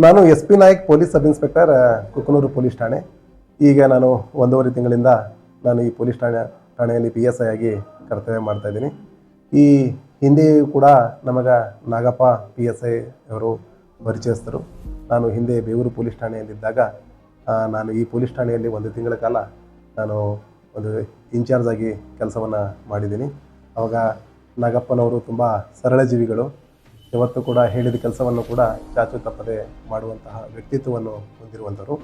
ನಾನು SP Nayak police sub inspector Kukanur police ಠಾಣೆ. ಈಗ ನಾನು 1.5 ತಿಂಗಳಿಂದ ನಾನು ಈ ಪೊಲೀಸ್ ಠಾಣೆಯಲ್ಲಿ PSI ಆಗಿ ಕರ್ತವ್ಯ ಮಾಡ್ತಾ ಇದ್ದೀನಿ. ಈ ಹಿಂದೆಯೂ ಕೂಡ ನಮಗೆ ನಾಗಪ್ಪ PSI ಅವರು ಪರಿಚಯಸ್ಥರು. ನಾನು ಹಿಂದೆ ಬೇವೂರು ಪೊಲೀಸ್ ಠಾಣೆಯಲ್ಲಿದ್ದಾಗ ನಾನು ಈ ಪೊಲೀಸ್ ಠಾಣೆಯಲ್ಲಿ 1 ತಿಂಗಳ ಕಾಲ ನಾನು ಒಂದು ಇನ್ಚಾರ್ಜ್ ಆಗಿ ಕೆಲಸವನ್ನು ಮಾಡಿದ್ದೀನಿ. ಆವಾಗ ನಾಗಪ್ಪನವರು ತುಂಬ ಸರಳ ಜೀವಿಗಳು. ಇವತ್ತು ಕೂಡ ಹೇಳಿದ ಕೆಲಸವನ್ನು ಕೂಡ ಚಾಚು ತಪ್ಪದೆ ಮಾಡುವಂತಹ ವ್ಯಕ್ತಿತ್ವವನ್ನು ಹೊಂದಿರುವಂಥವರು.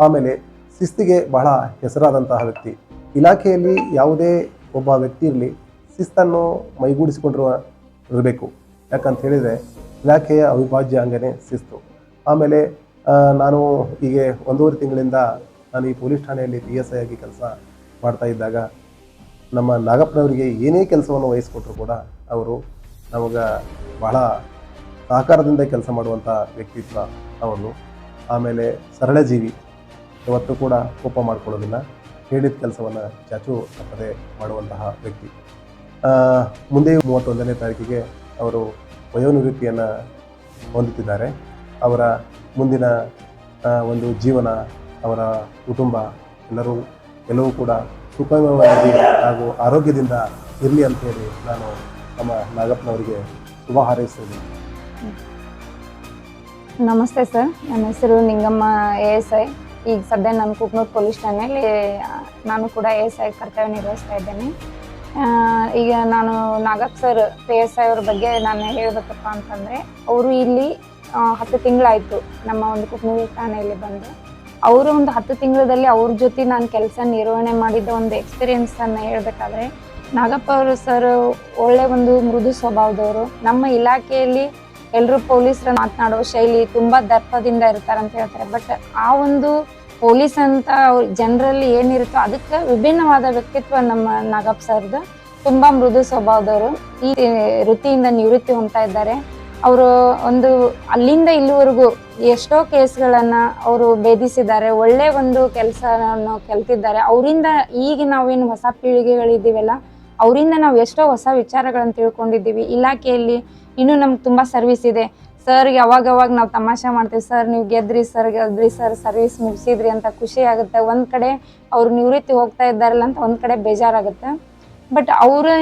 ಆಮೇಲೆ ಶಿಸ್ತಿಗೆ ಬಹಳ ಹೆಸರಾದಂತಹ ವ್ಯಕ್ತಿ. ಇಲಾಖೆಯಲ್ಲಿ ಯಾವುದೇ ಒಬ್ಬ ವ್ಯಕ್ತಿ ಇರಲಿ, ಶಿಸ್ತನ್ನು ಇರಬೇಕು. ಯಾಕಂತ ಹೇಳಿದರೆ ಇಲಾಖೆಯ ಅವಿಭಾಜ್ಯ ಅಂಗನೇ ಶಿಸ್ತು. ಆಮೇಲೆ ನಾನು ಈಗ 1.5 ತಿಂಗಳಿಂದ ನಾನು ಈ ಪೊಲೀಸ್ ಠಾಣೆಯಲ್ಲಿ PSI ಆಗಿ ಕೆಲಸ ಮಾಡ್ತಾ ಇದ್ದಾಗ ನಮ್ಮ ನಾಗಪ್ಪನವರಿಗೆ ಏನೇ ಕೆಲಸವನ್ನು ವಹಿಸ್ಕೊಟ್ರು ಕೂಡ ಅವರು ನಮಗೆ ಬಹಳ ಸಹಕಾರದಿಂದ ಕೆಲಸ ಮಾಡುವಂಥ ವ್ಯಕ್ತಿತ್ವ ಅವರು. ಆಮೇಲೆ ಸರಳ ಜೀವಿ, ಇವತ್ತು ಕೂಡ ಕೋಪ ಮಾಡ್ಕೊಳ್ಳೋದಿಲ್ಲ, ಹೇಳಿದ ಕೆಲಸವನ್ನು ಚಾಚು ತಪ್ಪದೆ ಮಾಡುವಂತಹ ವ್ಯಕ್ತಿ. ಮುಂದೆಯೂ 31ನೇ ತಾರೀಕಿಗೆ ಅವರು ವಯೋನಿವೃತ್ತಿಯನ್ನು ಹೊಂದುತ್ತಿದ್ದಾರೆ. ಅವರ ಮುಂದಿನ ಒಂದು ಜೀವನ, ಅವರ ಕುಟುಂಬ ಎಲ್ಲವೂ ಕೂಡ ಸುಖಮಯವಾಗಿ ಹಾಗೂ ಆರೋಗ್ಯದಿಂದ ಇರಲಿ ಅಂತೇಳಿ ನಾನು ನಮ್ಮ ನಾಗಪ್ಪನವರಿಗೆ ಶುಭ ಹಾರೈಸ್ತೀನಿ. ನಮಸ್ತೆ ಸರ್, ನನ್ನ ಹೆಸರು ನಿಂಗಮ್ಮ ASI. ಈಗ ಸದ್ಯ ನಾನು ಕುಕನೂರು ಪೊಲೀಸ್ ಠಾಣೆಯಲ್ಲಿ ನಾನು ಕೂಡ ASI ಕರ್ತವ್ಯ ನಿರ್ವಹಿಸ್ತಾ ಇದ್ದೇನೆ. ಈಗ ನಾನು ನಾಗಪ್ಪ ಸರ್ PSI ಅವ್ರ ಬಗ್ಗೆ ನಾನು ಹೇಳಬೇಕಪ್ಪ ಅಂತಂದರೆ, ಅವರು ಇಲ್ಲಿ 10 ತಿಂಗಳಾಯಿತು ನಮ್ಮ ಒಂದು ಕುಕನೂರು ಠಾಣೆಯಲ್ಲಿ ಬಂದು. ಅವರು ಒಂದು 10 ತಿಂಗಳಲ್ಲಿ ಅವ್ರ ಜೊತೆ ನಾನು ಕೆಲಸ ನಿರ್ವಹಣೆ ಮಾಡಿದ್ದ ಒಂದು ಎಕ್ಸ್ಪೀರಿಯನ್ಸನ್ನು ಹೇಳಬೇಕಾದ್ರೆ, ನಾಗಪ್ಪ ಅವರು ಸರ್ ಒಳ್ಳೆ ಒಂದು ಮೃದು ಸ್ವಭಾವದವರು. ನಮ್ಮ ಇಲಾಖೆಯಲ್ಲಿ ಎಲ್ಲರೂ ಪೊಲೀಸರು ಮಾತನಾಡೋ ಶೈಲಿ ತುಂಬ ದರ್ಪದಿಂದ ಇರ್ತಾರೆ ಅಂತ ಹೇಳ್ತಾರೆ. ಬಟ್ ಆ ಒಂದು ಪೊಲೀಸ್ ಅಂತ ಜನರಲ್ಲಿ ಏನಿರುತ್ತೋ ಅದಕ್ಕೆ ವಿಭಿನ್ನವಾದ ವ್ಯಕ್ತಿತ್ವ ನಮ್ಮ ನಾಗಪ್ಪ ಸರ್ದು. ತುಂಬ ಮೃದು ಸ್ವಭಾವದವರು. ಈ ವೃತ್ತಿಯಿಂದ ನಿವೃತ್ತಿ ಹೊಂದ್ತಾ ಇದ್ದಾರೆ. ಅವರು ಒಂದು ಅಲ್ಲಿಂದ ಇಲ್ಲಿವರೆಗೂ ಎಷ್ಟೋ ಕೇಸ್ಗಳನ್ನು ಅವರು ಭೇದಿಸಿದ್ದಾರೆ. ಒಳ್ಳೆ ಒಂದು ಕೆಲಸವನ್ನು ಕಲ್ತಿದ್ದಾರೆ. ಅವರಿಂದ ಈಗ ನಾವೇನು ಹೊಸ ಪೀಳಿಗೆಗಳಿದ್ದೀವಲ್ಲ, ಅವರಿಂದ ನಾವು ಎಷ್ಟೋ ಹೊಸ ವಿಚಾರಗಳನ್ನು ತಿಳ್ಕೊಂಡಿದ್ದೀವಿ. ಇಲಾಖೆಯಲ್ಲಿ ಇನ್ನೂ ನಮ್ಗೆ ತುಂಬ ಸರ್ವಿಸ್ ಇದೆ. ಸರ್ಗೆ ಅವಾಗವಾಗ ನಾವು ತಮಾಷೆ ಮಾಡ್ತೀವಿ, ಸರ್ ನೀವು ಗೆದ್ರಿ ಸರ್ ಸರ್ವಿಸ್ ಮುಗಿಸಿದ್ರಿ ಅಂತ ಖುಷಿ ಆಗುತ್ತೆ. ಒಂದು ಕಡೆ ಅವರು ನಿವೃತ್ತಿ ಹೋಗ್ತಾ ಇದ್ದಾರಲ್ಲ ಅಂತ ಒಂದು ಕಡೆ ಬೇಜಾರಾಗುತ್ತೆ. ಬಟ್ ಅವರು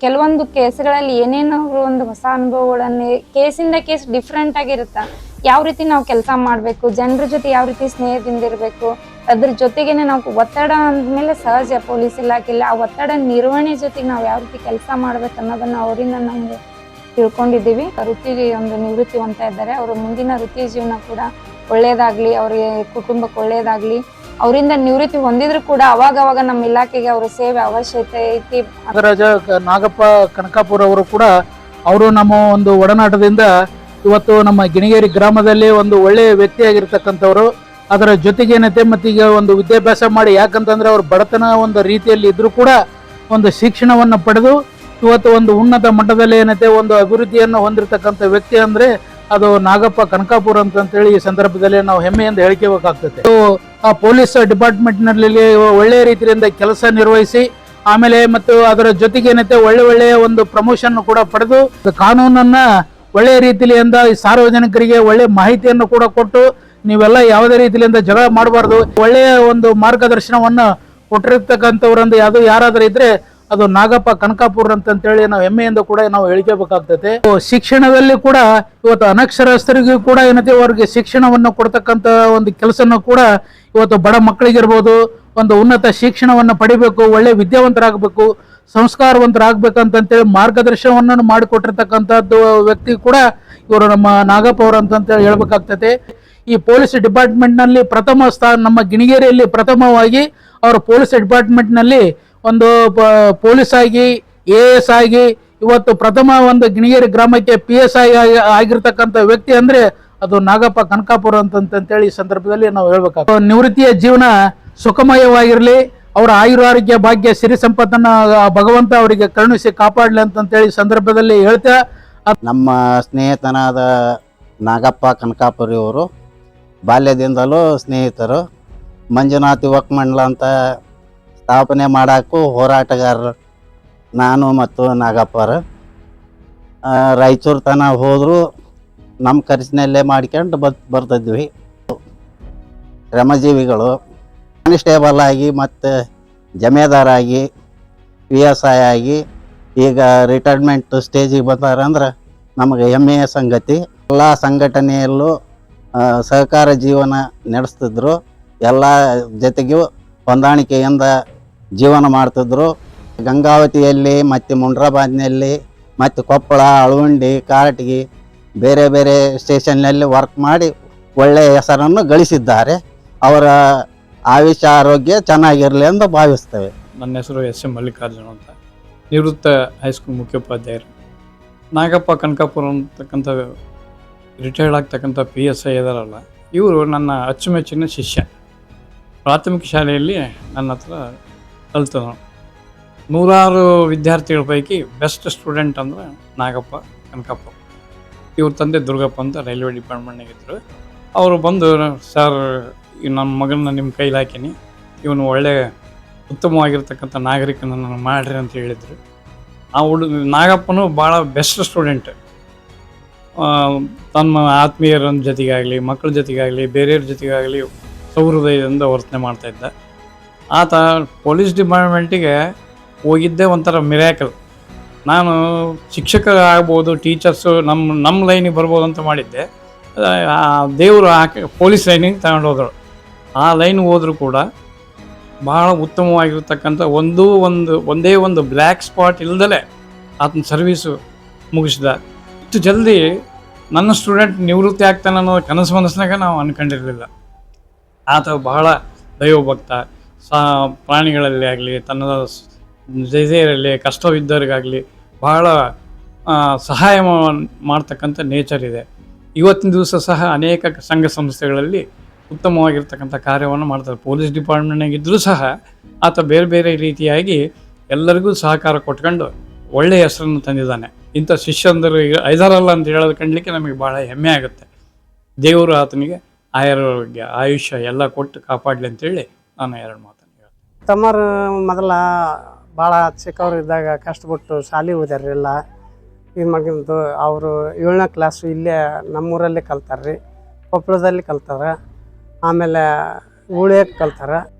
ಕೆಲವೊಂದು ಕೇಸ್ಗಳಲ್ಲಿ ಏನೇನೋ ಒಂದು ಹೊಸ ಅನುಭವಗಳನ್ನು, ಕೇಸಿಂದ ಕೇಸ್ ಡಿಫ್ರೆಂಟ್ ಆಗಿರುತ್ತೆ. ಯಾವ ರೀತಿ ನಾವು ಕೆಲಸ ಮಾಡಬೇಕು, ಜನರ ಜೊತೆ ಯಾವ ರೀತಿ ಸ್ನೇಹದಿಂದ ಇರಬೇಕು, ಅದ್ರ ಜೊತೆಗೇನೆ ನಾವು ಒತ್ತಡ ಅಂದಮೇಲೆ ಸಹಜ ಪೊಲೀಸ್ ಇಲಾಖೆಯಲ್ಲಿ ಆ ಒತ್ತಡ ನಿರ್ವಹಣೆ ಜೊತೆಗೆ ನಾವು ಯಾವ ರೀತಿ ಕೆಲಸ ಮಾಡ್ಬೇಕು ಅನ್ನೋದನ್ನು ಅವರಿಂದ ನಾವು ತಿಳ್ಕೊಂಡಿದ್ದೀವಿ. ವೃತ್ತಿಗೆ ಒಂದು ನಿವೃತ್ತಿ ಹೊಂದ್ತಾ ಇದ್ದಾರೆ. ಅವರ ಮುಂದಿನ ವೃತ್ತಿ ಜೀವನ ಕೂಡ ಒಳ್ಳೇದಾಗಲಿ, ಅವರಿಗೆ ಕುಟುಂಬಕ್ಕೆ ಒಳ್ಳೇದಾಗಲಿ. ಅವರಿಂದ ನಿವೃತ್ತಿ ಹೊಂದಿದ್ರು ಕೂಡ ಅವಾಗವಾಗ ನಮ್ಮ ಇಲಾಖೆಗೆ ಅವರ ಸೇವೆ ಅವಶ್ಯಕತೆ ಐತಿ. ನಾಗರಾಜ ನಾಗಪ್ಪ ಕನಕಾಪುರ ಅವರು ಕೂಡ ಅವರು ನಮ್ಮ ಒಂದು ಒಡನಾಟದಿಂದ ಇವತ್ತು ನಮ್ಮ ಗಿಣಿಗೇರಿ ಗ್ರಾಮದಲ್ಲಿ ಒಂದು ಒಳ್ಳೆಯ ವ್ಯಕ್ತಿಯಾಗಿರ್ತಕ್ಕಂಥವ್ರು. ಅದರ ಜೊತೆಗೇನೈತೆ ಮತ್ತೀಗ ಒಂದು ವಿದ್ಯಾಭ್ಯಾಸ ಮಾಡಿ, ಯಾಕಂತಂದ್ರೆ ಅವ್ರ ಬಡತನ ಒಂದು ರೀತಿಯಲ್ಲಿ ಇದ್ರೂ ಕೂಡ ಒಂದು ಶಿಕ್ಷಣವನ್ನು ಪಡೆದು ಇವತ್ತು ಒಂದು ಉನ್ನತ ಮಟ್ಟದಲ್ಲಿ ಏನೈತೆ ಒಂದು ಅಭಿವೃದ್ಧಿಯನ್ನು ಹೊಂದಿರತಕ್ಕಂಥ ವ್ಯಕ್ತಿ ಅಂದರೆ ಅದು ನಾಗಪ್ಪ ಕನಕಾಪುರ ಅಂತೇಳಿ ಈ ಸಂದರ್ಭದಲ್ಲಿ ನಾವು ಹೆಮ್ಮೆಯಿಂದ ಹೇಳ್ಕೋಬೇಕಾಗ್ತದೆ. ಆ ಪೊಲೀಸ್ ಡಿಪಾರ್ಟ್ಮೆಂಟ್ನಲ್ಲಿ ಒಳ್ಳೆಯ ರೀತಿಯಿಂದ ಕೆಲಸ ನಿರ್ವಹಿಸಿ, ಆಮೇಲೆ ಮತ್ತು ಅದರ ಜೊತೆಗೇನೈತೆ ಒಳ್ಳೆಯ ಒಂದು ಪ್ರಮೋಷನ್ ಕೂಡ ಪಡೆದು ಕಾನೂನನ್ನ ಒಳ್ಳೆಯ ರೀತಿಯಿಂದ ಸಾರ್ವಜನಿಕರಿಗೆ ಒಳ್ಳೆ ಮಾಹಿತಿಯನ್ನು ಕೂಡ ಕೊಟ್ಟು, ನೀವೆಲ್ಲ ಯಾವುದೇ ರೀತಿಯಿಂದ ಜಗಳ ಮಾಡಬಾರ್ದು, ಒಳ್ಳೆಯ ಒಂದು ಮಾರ್ಗದರ್ಶನವನ್ನು ಕೊಟ್ಟಿರ್ತಕ್ಕಂಥವ್ರಂದು ಯಾರಾದರೂ ಇದ್ರೆ ಅದು ನಾಗಪ್ಪ ಕನಕಾಪುರ ಅಂತೇಳಿ ನಾವು ಹೆಮ್ಮೆಯಿಂದ ಕೂಡ ನಾವು ಹೇಳ್ಕೋಬೇಕಾಗ್ತದೆ. ಶಿಕ್ಷಣದಲ್ಲಿ ಕೂಡ ಇವತ್ತು ಅನಕ್ಷರಸ್ಥರಿಗೂ ಕೂಡ ಏನೈತೆ ಅವ್ರಿಗೆ ಶಿಕ್ಷಣವನ್ನು ಕೊಡ್ತಕ್ಕಂಥ ಒಂದು ಕೆಲಸನೂ ಕೂಡ ಇವತ್ತು ಬಡ ಮಕ್ಕಳಿಗಿರ್ಬೋದು, ಒಂದು ಉನ್ನತ ಶಿಕ್ಷಣವನ್ನು ಪಡಿಬೇಕು, ಒಳ್ಳೆ ವಿದ್ಯಾವಂತರಾಗಬೇಕು, ಸಂಸ್ಕಾರವಂತರಾಗಬೇಕಂತೇಳಿ ಮಾರ್ಗದರ್ಶನವನ್ನು ಮಾಡಿಕೊಟ್ಟಿರ್ತಕ್ಕಂಥದ್ದು ವ್ಯಕ್ತಿ ಕೂಡ ಇವರು ನಮ್ಮ ನಾಗಪ್ಪ ಅವರು ಅಂತೇಳಿ ಹೇಳ್ಬೇಕಾಗ್ತದೆ. ಈ ಪೊಲೀಸ್ ಡಿಪಾರ್ಟ್ಮೆಂಟ್ನಲ್ಲಿ ಪ್ರಥಮ ಸ್ಥಾನ, ನಮ್ಮ ಗಿಣಿಗೇರಿಯಲ್ಲಿ ಪ್ರಥಮವಾಗಿ ಅವರು ಪೊಲೀಸ್ ಡಿಪಾರ್ಟ್ಮೆಂಟ್ನಲ್ಲಿ ಒಂದು ಪೊಲೀಸ್ ಆಗಿ AS ಆಗಿ ಇವತ್ತು ಪ್ರಥಮ ಒಂದು ಗಿಣಿಗೇರಿ ಗ್ರಾಮಕ್ಕೆ PSI ಆಗಿರ್ತಕ್ಕಂಥ ವ್ಯಕ್ತಿ ಅಂದ್ರೆ ಅದು ನಾಗಪ್ಪ ಕನಕಾಪುರ ಅಂತೇಳಿ ಈ ಸಂದರ್ಭದಲ್ಲಿ ನಾವು ಹೇಳ್ಬೇಕಾಗ್ತದೆ. ನಿವೃತ್ತಿಯ ಜೀವನ ಸುಖಮಯವಾಗಿರಲಿ, ಅವರ ಆಯುರಾರೋಗ್ಯ ಭಾಗ್ಯ ಸಿರಿ ಸಂಪತ್ತನ್ನ ಭಗವಂತ ಅವರಿಗೆ ಕರುಣಿಸಿ ಕಾಪಾಡಲಿ ಅಂತೇಳಿ ಸಂದರ್ಭದಲ್ಲಿ ಹೇಳ್ತಾ, ನಮ್ಮ ಸ್ನೇಹಿತನಾದ ನಾಗಪ್ಪ ಕನಕಾಪುರಿ ಅವರು ಬಾಲ್ಯದಿಂದಲೂ ಸ್ನೇಹಿತರು. ಮಂಜುನಾಥ್ ಯುವಕ ಮಂಡಲ ಅಂತ ಸ್ಥಾಪನೆ ಮಾಡೋಕ್ಕೂ ಹೋರಾಟಗಾರರು ನಾನು ಮತ್ತು ನಾಗಪ್ಪರು. ರಾಯಚೂರು ತನಕ ಹೋದರು, ನಮ್ಮ ಖರ್ಚಿನಲ್ಲೇ ಮಾಡ್ಕೊಂಡು ಬರ್ತಿದ್ವಿ. ಶ್ರಮಜೀವಿಗಳು ಕಾನ್ಸ್ಟೇಬಲ್ ಆಗಿ ಮತ್ತು ಜಮೇದಾರಾಗಿ PSI ಆಗಿ ಈಗ ರಿಟೈರ್ಮೆಂಟ್ ಸ್ಟೇಜಿಗೆ ಬಂದಾರ ಅಂದ್ರೆ ನಮಗೆ ಹೆಮ್ಮೆಯ ಸಂಗತಿ. ಎಲ್ಲ ಸಂಘಟನೆಯಲ್ಲೂ ಸಹಕಾರ ಜೀವನ ನಡೆಸ್ತಿದ್ರು, ಎಲ್ಲ ಜೊತೆಗೂ ಹೊಂದಾಣಿಕೆಯಿಂದ ಜೀವನ ಮಾಡ್ತಿದ್ರು. ಗಂಗಾವತಿಯಲ್ಲಿ ಮತ್ತು ಮುಂಡ್ರಾಬಾದ್ನಲ್ಲಿ ಮತ್ತು ಕೊಪ್ಪಳ, ಅಳವಂಡಿ, ಕಾರಟಗಿ ಬೇರೆ ಬೇರೆ ಸ್ಟೇಷನ್ನಲ್ಲಿ ವರ್ಕ್ ಮಾಡಿ ಒಳ್ಳೆಯ ಹೆಸರನ್ನು ಗಳಿಸಿದ್ದಾರೆ. ಅವರ ಆಯುಷ್ಯ ಆರೋಗ್ಯ ಚೆನ್ನಾಗಿರಲಿ ಎಂದು ಭಾವಿಸ್ತೇವೆ. ನನ್ನ ಹೆಸರು SM ಮಲ್ಲಿಕಾರ್ಜುನ ಅಂತ, ನಿವೃತ್ತ ಹೈಸ್ಕೂಲ್ ಮುಖ್ಯೋಪಾಧ್ಯಾಯರು. ನಾಗಪ್ಪ ಕನಕಾಪುರ ಅಂತಕ್ಕಂಥ ರಿಟೈರ್ಡ್ ಆಗ್ತಕ್ಕಂಥ PSI ಇದಾರಲ್ಲ, ಇವರು ನನ್ನ ಅಚ್ಚುಮೆಚ್ಚಿನ ಶಿಷ್ಯ. ಪ್ರಾಥಮಿಕ ಶಾಲೆಯಲ್ಲಿ ನನ್ನ ಹತ್ರ ಕಲ್ತನು. 100 ವಿದ್ಯಾರ್ಥಿಗಳ ಪೈಕಿ ಬೆಸ್ಟ್ ಸ್ಟೂಡೆಂಟ್ ಅಂದ್ರೆ ನಾಗಪ್ಪ ಕನಕಾಪುರ. ಇವ್ರ ತಂದೆ ದುರ್ಗಪ್ಪ ಅಂತ ರೈಲ್ವೆ ಡಿಪಾರ್ಟ್ಮೆಂಟ್ನಾಗಿದ್ದರು. ಅವರು ಬಂದು, ಸರ್ ನನ್ನ ಮಗನ ನಿಮ್ಮ ಕೈಲಿ ಹಾಕೀನಿ, ಇವನು ಒಳ್ಳೆ ಉತ್ತಮವಾಗಿರ್ತಕ್ಕಂಥ ನಾಗರಿಕನನ್ನು ಮಾಡಿರಿ ಅಂತ ಹೇಳಿದರು. ಆ ನಾಗಪ್ಪನು ಭಾಳ ಬೆಸ್ಟ್ ಸ್ಟೂಡೆಂಟ್. ತಮ್ಮ ಆತ್ಮೀಯರ ಜೊತೆಗಾಗಲಿ, ಮಕ್ಕಳ ಜೊತೆಗಾಗಲಿ, ಬೇರೆಯವ್ರ ಜೊತೆಗಾಗಲಿ ಸೌಹೃದಯದಿಂದ ವರ್ತನೆ ಮಾಡ್ತಾಯಿದ್ದ. ಆತ ಪೊಲೀಸ್ ಡಿಪಾರ್ಟ್ಮೆಂಟಿಗೆ ಹೋಗಿದ್ದೇ ಒಂಥರ ಮಿರಾಕಲ್. ನಾನು ಶಿಕ್ಷಕ ಆಗ್ಬೋದು, ಟೀಚರ್ಸು ನಮ್ಮ ಲೈನಿಗೆ ಬರ್ಬೋದು ಅಂತ ಮಾಡಿದ್ದೆ. ದೇವರು ಪೊಲೀಸ್ ಲೈನಿಗೆ ತಗೊಂಡು ಹೋದರು. ಆ ಲೈನ್ ಹೋದರೂ ಕೂಡ ಭಾಳ ಉತ್ತಮವಾಗಿರ್ತಕ್ಕಂಥ ಒಂದೇ ಒಂದು ಬ್ಲ್ಯಾಕ್ ಸ್ಪಾಟ್ ಇಲ್ದಲೇ ಆತನ ಸರ್ವೀಸು ಮುಗಿಸಿದ. ಇಷ್ಟು ಜಲ್ದಿ ನನ್ನ ಸ್ಟೂಡೆಂಟ್ ನಿವೃತ್ತಿ ಆಗ್ತಾನೆ ಅನ್ನೋ ಕನಸು ಮನಸ್ಸಿನಾಗ ನಾವು ಅಂದ್ಕೊಂಡಿರಲಿಲ್ಲ. ಆತ ಬಹಳ ದೈವಭಕ್ತ. ಪ್ರಾಣಿಗಳಲ್ಲಿ ಆಗಲಿ, ತನ್ನ ಜೈಜೆಯರಲ್ಲಿ ಕಷ್ಟವಿದ್ದವರಿಗಾಗಲಿ ಭಾಳ ಸಹಾಯ ಮಾಡ್ತಕ್ಕಂಥ ನೇಚರ್ ಇದೆ. ಇವತ್ತಿನ ದಿವಸ ಸಹ ಅನೇಕ ಸಂಘ ಸಂಸ್ಥೆಗಳಲ್ಲಿ ಉತ್ತಮವಾಗಿರ್ತಕ್ಕಂಥ ಕಾರ್ಯವನ್ನು ಮಾಡ್ತಾರೆ. ಪೊಲೀಸ್ ಡಿಪಾರ್ಟ್ಮೆಂಟ್ನಾಗಿದ್ದರೂ ಸಹ ಆತ ಬೇರೆ ಬೇರೆ ರೀತಿಯಾಗಿ ಎಲ್ಲರಿಗೂ ಸಹಕಾರ ಕೊಟ್ಕೊಂಡು ಒಳ್ಳೆಯ ಹೆಸರನ್ನು ತಂದಿದ್ದಾನೆ. ಇಂಥ ಶಿಷ್ಯಂದರು 5 ಅಂತ ಹೇಳೋದು ಕಂಡಲಿಕ್ಕೆ ನಮಗೆ ಭಾಳ ಹೆಮ್ಮೆ ಆಗುತ್ತೆ. ದೇವರು ಆತನಿಗೆ ಆರೋಗ್ಯ, ಆಯುಷ್ಯ ಎಲ್ಲ ಕೊಟ್ಟು ಕಾಪಾಡಲಿ ಅಂತೇಳಿ ನಾನು 2 ಮಾತನ್ನು ಹೇಳ್ತೀನಿ. ತಮ್ಮರು ಮೊದಲ ಭಾಳ ಚಿಕ್ಕವರು ಇದ್ದಾಗ ಕಷ್ಟಪಟ್ಟು ಶಾಲೆ ಓದ್ಯಾರ. ಎಲ್ಲ ಇದು ಮಾಡ್ಕೊಂಡು ಅವರು 7ನೇ ಕ್ಲಾಸು ಇಲ್ಲೇ ನಮ್ಮೂರಲ್ಲೇ ಕಲ್ತಾರ್ರಿ, ಕೊಪ್ಪಳದಲ್ಲಿ ಕಲ್ತಾರ. ಆಮೇಲೆ ಉಳಿಯಕ್ಕೆ ಕಲ್ತಾರ.